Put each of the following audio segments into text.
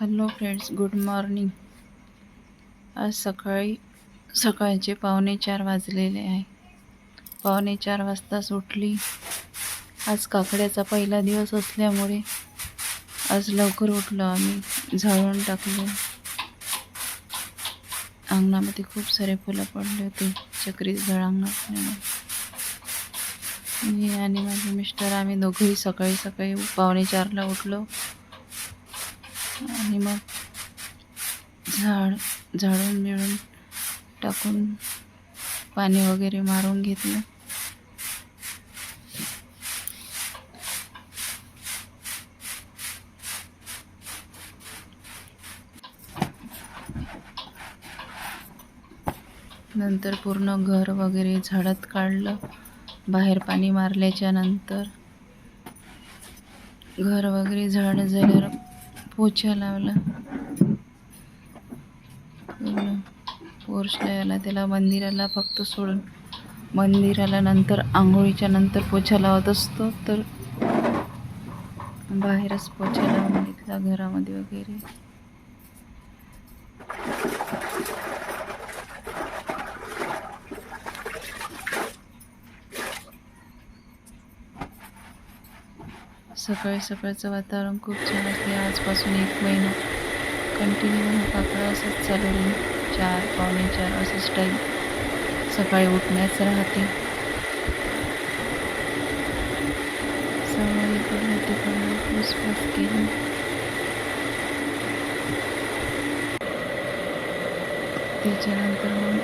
Hello friends, good morning. आज सकाळचे 3:45 वाजलेले आहे. 3:45 वाजताच उठली. आज काकड्याचा पहिला दिवस असल्यामुळे आज लवकर उठलो आम्ही. झाडून टाकले. अंगणामध्ये खूप सारे फुलं पडले होते. चक्री झाडांना मी आणि माझे मिस्टर आम्ही दोघंही सकाळी 3:45ला उठलो आणि मग झाडून मिळून टाकून पाणी वगैरे मारून घेतलं. नंतर पूर्ण घर वगैरे झाडत काढलं. बाहेर पाणी मारल्याच्या नंतर घर वगैरे झाडं झाल्यावर पोछा लावला. पूर्ण पोर्चला याला त्याला मंदिराला फक्त सोडून मंदिराला नंतर आंघोळीच्या नंतर पोछा लावत असतो, तर बाहेरच पोछा लावून घेतला घरामध्ये वगैरे. सकाळचं वातावरण खूप छान असते. आजपासून 1 महिना कंटिन्यू हा काकडा असंच चालू राहील. 4, 3:45 असंच टाईम सकाळी उठण्याच राहते. सवारी तिकडं पुसपास केली. त्याच्यानंतर मग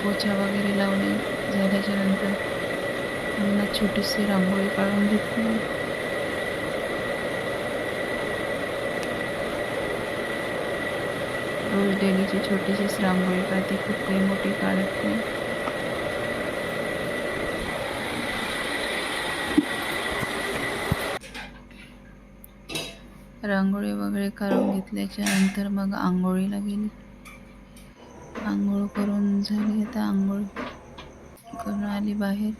पोछा वगैरे लावणे झाल्याच्या नंतर पुन्हा छोटीशी रांगोळी काढून घेतली. रोज डेलीची छोटीशीच रांगोळी काढते, खूप काही मोठी काढत नाही. रांगोळी वगैरे काढून घेतल्याच्या नंतर मग आंघोळीला गेली. आंघोळ करून झाली. आता आंघोळ करून आली बाहेर.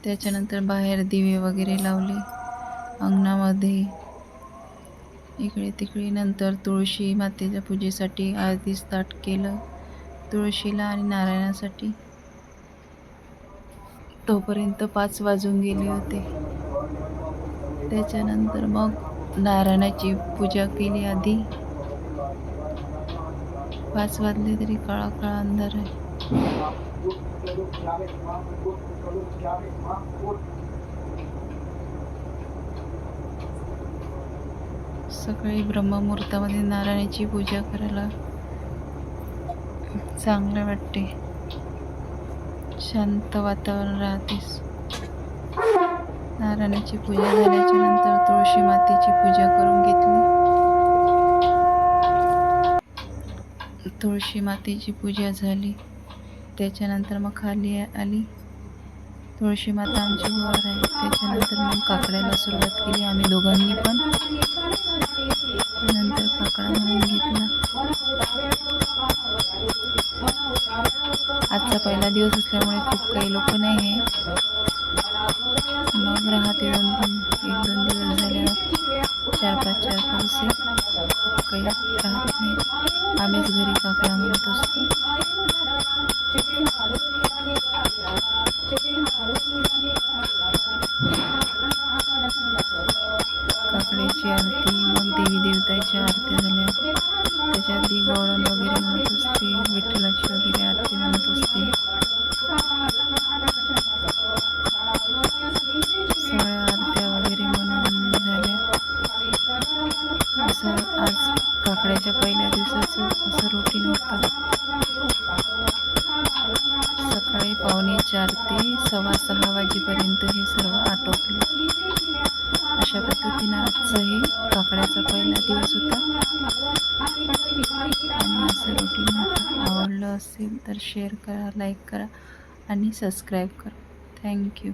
त्याच्यानंतर बाहेर दिवे वगैरे लावले अंगणामध्ये, इकडे तिकडे. नंतर तुळशी मातेच्या पूजेसाठी आरतीस ताट केलं तुळशीला आणि नारायणासाठी. तोपर्यंत 5 वाजून गेले होते. त्याच्यानंतर मग नारायणाची पूजा केली आधी. 5 वाजले तरी काळा अंधार आहे. सकाळी ब्रह्ममुहूर्तामध्ये नारायणाची पूजा करायला चांगलं वाटते. शांत वातावरण राहतेस. नारायणाची पूजा झाल्याच्या नंतर तुळशी मातेची पूजा करून घेतली. तुळशी मातेची पूजा झाली. त्याच्यानंतर मग खाली आली. तुळशी माता आमची वर आहे. त्याच्यानंतर मग काकड्याला सुरुवात केली आम्ही दोघांनी पण. नंतर काकडा म्हणून घेतला. आजचा पहिला दिवस असल्यामुळे खूप काही लोक नाही आहे. मग राहते 1-2 दिवस झाल्यावर 4-5 दिवस काही राहत नाही. आम्हीच घरी काकडा म्हणत असतो. काकड्याची आरती, मग देवी देवताच्या आरती झाल्या. त्याच्या आधी गवळण वगैरे म्हणत असते, विठ्ठलाची वगैरे आरती म्हणत असते. सगळ्या आरत्या वगैरे म्हणून झाल्या. असं आज काकड्याच्या पहिल्या दिवसाचं असं रुटीन होतं. सकाळी 4:45 ते 6:15 वाजेपर्यंत हे सर्व आटोपलं. अशा पद्धतीनं आजचं हे काकड्याचा पहिला दिवस होता. आणि असं रुटीन होतं. आवडलं असेल तर शेअर करा, लाईक करा आणि सबस्क्राईब करा. थँक्यू.